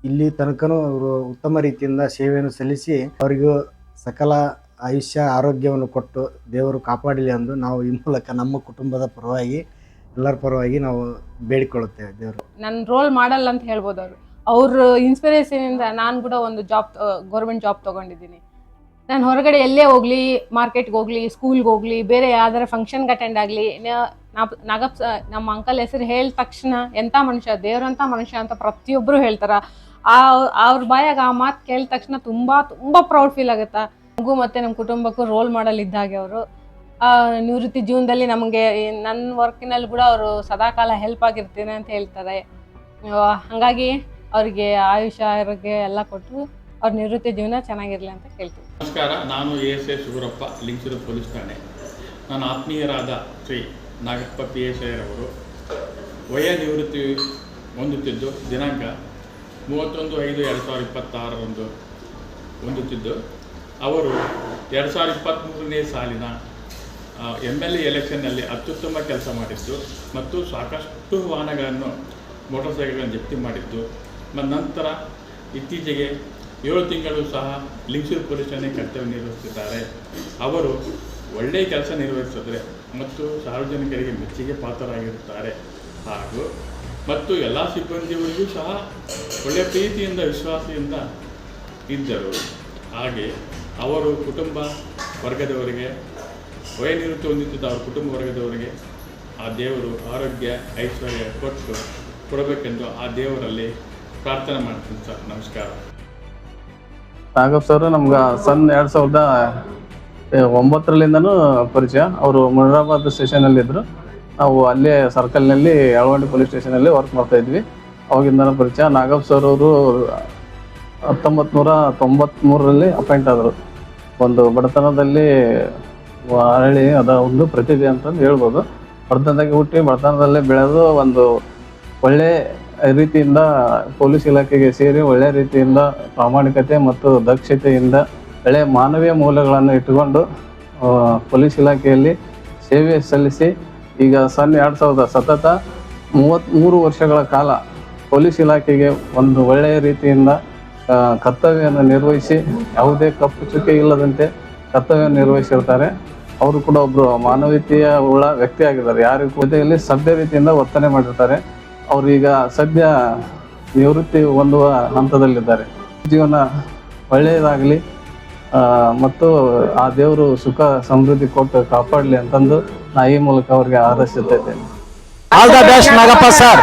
ಇಲ್ಲಿ ತನಕನೂ ಅವರು ಉತ್ತಮ ರೀತಿಯಿಂದ ಸೇವೆಯನ್ನು ಸಲ್ಲಿಸಿ ಅವರಿಗೂ ಸಕಲ ಆಯುಷ್ಯ ಆರೋಗ್ಯವನ್ನು ಕೊಟ್ಟು ದೇವರು ಕಾಪಾಡಲಿ ಎಂದು ನಾವು ಈ ಮೂಲಕ ನಮ್ಮ ಕುಟುಂಬದ ಪರವಾಗಿ ಎಲ್ಲರ ಪರವಾಗಿ ನಾವು ಬೇಡಿಕೊಳ್ಳುತ್ತೇವೆ. ದೇವರು ನನ್ನ ರೋಲ್ ಮಾಡಲ್ ಅಂತ ಹೇಳ್ಬೋದು. ಅವ್ರ ಇನ್ಸ್ಪಿರೇಷನಿಂದ ನಾನು ಕೂಡ ಒಂದು ಗೌರ್ಮೆಂಟ್ ಜಾಬ್ ತೊಗೊಂಡಿದ್ದೀನಿ. ನಾನು ಹೊರಗಡೆ ಎಲ್ಲೇ ಹೋಗಲಿ, ಮಾರ್ಕೆಟ್ಗೆ ಹೋಗಲಿ, ಸ್ಕೂಲ್ಗೆ ಹೋಗಲಿ, ಬೇರೆ ಯಾವ್ದಾರ ಫಂಕ್ಷನ್ಗೆ ಅಟೆಂಡ್ ಆಗಲಿ, ನಾಗಪ್ಪ ನಮ್ಮ ಅಂಕಲ್ ಹೆಸರು ಹೇಳಿದ ತಕ್ಷಣ ಎಂಥ ಮನುಷ್ಯ, ದೇವ್ರಂಥ ಮನುಷ್ಯ ಅಂತ ಪ್ರತಿಯೊಬ್ಬರು ಹೇಳ್ತಾರೆ. ಅವ್ರ ಬಾಯಾಗ ಆ ಮಾತು ಕೇಳಿದ ತಕ್ಷಣ ತುಂಬ ತುಂಬ ಪ್ರೌಡ್ ಫೀಲ್ ಆಗುತ್ತೆ. ನಮಗೂ ಮತ್ತು ನಮ್ಮ ಕುಟುಂಬಕ್ಕೂ ರೋಲ್ ಮಾಡಲ್ ಇದ್ದಾಗೆ ಅವರು. ನಿವೃತ್ತಿ ಜೀವನದಲ್ಲಿ ನಮಗೆ ನನ್ನ ವರ್ಕಿನಲ್ಲಿ ಕೂಡ ಅವರು ಸದಾಕಾಲ ಹೆಲ್ಪ್ ಆಗಿರ್ತೀನಿ ಅಂತ ಹೇಳ್ತಾರೆ. ಹಾಗಾಗಿ ಅವರಿಗೆ ಆಯುಷ್ಯ ಆರೋಗ್ಯ ಎಲ್ಲ ಕೊಟ್ಟು ಅವ್ರ ನಿವೃತ್ತಿ ಜೀವನ ಚೆನ್ನಾಗಿರಲಿ ಅಂತ ಕೇಳ್ತೀವಿ. ನಮಸ್ಕಾರ, ನಾನು ASI ಸುಗುರಪ್ಪ, ಲಿಂಗಸೂರು ಪೊಲೀಸ್ ಠಾಣೆ. ನನ್ನ ಆತ್ಮೀಯರಾದ ಶ್ರೀ ನಾಗಪ್ಪ PSI ರವರು ವಯ ನಿವೃತ್ತಿ ಹೊಂದುತ್ತಿದ್ದು ದಿನಾಂಕ 31/5/2026 ಹೊಂದುತ್ತಿದ್ದು ಅವರು 2023ನೇ ಸಾಲಿನ MLA ಎಲೆಕ್ಷನ್ನಲ್ಲಿ ಅತ್ಯುತ್ತಮ ಕೆಲಸ ಮಾಡಿದ್ದು ಮತ್ತು ಸಾಕಷ್ಟು ವಾಹನಗಳನ್ನು, ಮೋಟಾರ್ ಸೈಕಲ್ಗಳನ್ನು ಜಪ್ತಿ ಮಾಡಿದ್ದು. ನಂತರ ಇತ್ತೀಚೆಗೆ 7 ತಿಂಗಳು ಸಹ ಲಿಂಗಸೂರು ಪೊಲೀಸ್ ಠಾಣೆ ಕರ್ತವ್ಯ ನಿರ್ವಹಿಸುತ್ತಿದ್ದಾರೆ. ಅವರು ಒಳ್ಳೆಯ ಕೆಲಸ ನಿರ್ವಹಿಸಿದರೆ ಮತ್ತು ಸಾರ್ವಜನಿಕರಿಗೆ ಮೆಚ್ಚುಗೆ ಪಾತ್ರರಾಗಿರುತ್ತಾರೆ. ಮತ್ತು ಎಲ್ಲ ಸಿಬ್ಬಂದಿಯವರಿಗೂ ಸಹ ಒಳ್ಳೆಯ ಪ್ರೀತಿಯಿಂದ ವಿಶ್ವಾಸದಿಂದ ಇದ್ದರು. ಹಾಗೆ ಅವರು ಕುಟುಂಬ ವರ್ಗದವರಿಗೆ, ವಯೋನಿವೃತ್ತಿ ಹೊಂದುತ್ತಿದ್ದ ಅವರ ಕುಟುಂಬ ವರ್ಗದವರಿಗೆ ಆ ದೇವರು ಆರೋಗ್ಯ ಐಶ್ವರ್ಯ ಕೊಡಬೇಕೆಂದು ಆ ದೇವರಲ್ಲಿ ಪ್ರಾರ್ಥನೆ ಮಾಡ್ತೀನಿ ಸರ್. ನಮಸ್ಕಾರ. ನಾಗಪ್ಪ ಸರ್ ನಮ್ಗೆ 2009ರಿಂದನೂ ಪರಿಚಯ. ಅವರು ಮುನಿರಾಬಾದ್ ಸ್ಟೇಷನಲ್ಲಿದ್ದರು. ನಾವು ಅಲ್ಲೇ ಸರ್ಕಲ್ನಲ್ಲಿ ಯಳವಂಡಿ ಪೊಲೀಸ್ ಸ್ಟೇಷನಲ್ಲಿ ವರ್ಕ್ ಮಾಡ್ತಾಯಿದ್ವಿ. ಅವಾಗಿಂದನೂ ಪರಿಚಯ. ನಾಗಪ್ಪ ಸರ್ ಅವರು 1993ರಲ್ಲಿ ಅಪಾಯಿಂಟ್ ಆದರು. ಒಂದು ಬಡತನದಲ್ಲಿ ಅರಳಿ ಅದ ಒಂದು ಪ್ರತಿಭೆ ಅಂತಂದು ಹೇಳ್ಬೋದು. ಬಡತನದಾಗೆ ಹುಟ್ಟಿ ಬಡತನದಲ್ಲೇ ಬೆಳೆದು ಒಂದು ಒಳ್ಳೆ ರೀತಿಯಿಂದ ಪೊಲೀಸ್ ಇಲಾಖೆಗೆ ಸೇರಿ ಒಳ್ಳೆಯ ರೀತಿಯಿಂದ ಪ್ರಾಮಾಣಿಕತೆ ಮತ್ತು ದಕ್ಷತೆಯಿಂದ ಒಳ್ಳೆಯ ಮಾನವೀಯ ಮೌಲ್ಯಗಳನ್ನು ಇಟ್ಟುಕೊಂಡು ಪೊಲೀಸ್ ಇಲಾಖೆಯಲ್ಲಿ ಸೇವೆ ಸಲ್ಲಿಸಿ ಈಗ 33 ವರ್ಷಗಳ ಕಾಲ ಪೊಲೀಸ್ ಇಲಾಖೆಗೆ ಒಂದು ಒಳ್ಳೆಯ ರೀತಿಯಿಂದ ಕರ್ತವ್ಯವನ್ನು ನಿರ್ವಹಿಸಿ ಯಾವುದೇ ಕಪ್ಪು ಚುಕ್ಕೆ ಇಲ್ಲದಂತೆ ಕರ್ತವ್ಯ ನಿರ್ವಹಿಸಿರ್ತಾರೆ. ಅವರು ಕೂಡ ಒಬ್ಬರು ಮಾನವೀಯತೆಯ ಉಳ್ಳ ವ್ಯಕ್ತಿ ಆಗಿದ್ದಾರೆ. ಯಾರಿಗೂ ಜೊತೆಯಲ್ಲಿ ಸಭ್ಯ ರೀತಿಯಿಂದ ವರ್ತನೆ ಮಾಡಿರ್ತಾರೆ. ಅವರು ಈಗ ಸದ್ಯ ನಿವೃತ್ತಿ ಹೊಂದುವ ಹಂತದಲ್ಲಿದ್ದಾರೆ. ಜೀವನ ಒಳ್ಳೆಯದಾಗಲಿ ಮತ್ತು ಆ ದೇವರು ಸುಖ ಸಮೃದ್ಧಿ ಕೊಟ್ಟು ಕಾಪಾಡಲಿ ಅಂತಂದು ನಾ ಈ ಮೂಲಕ ಅವರಿಗೆ ಹಾರೈಸುತ್ತಿದ್ದೇನೆ. All the best Nagappa sir.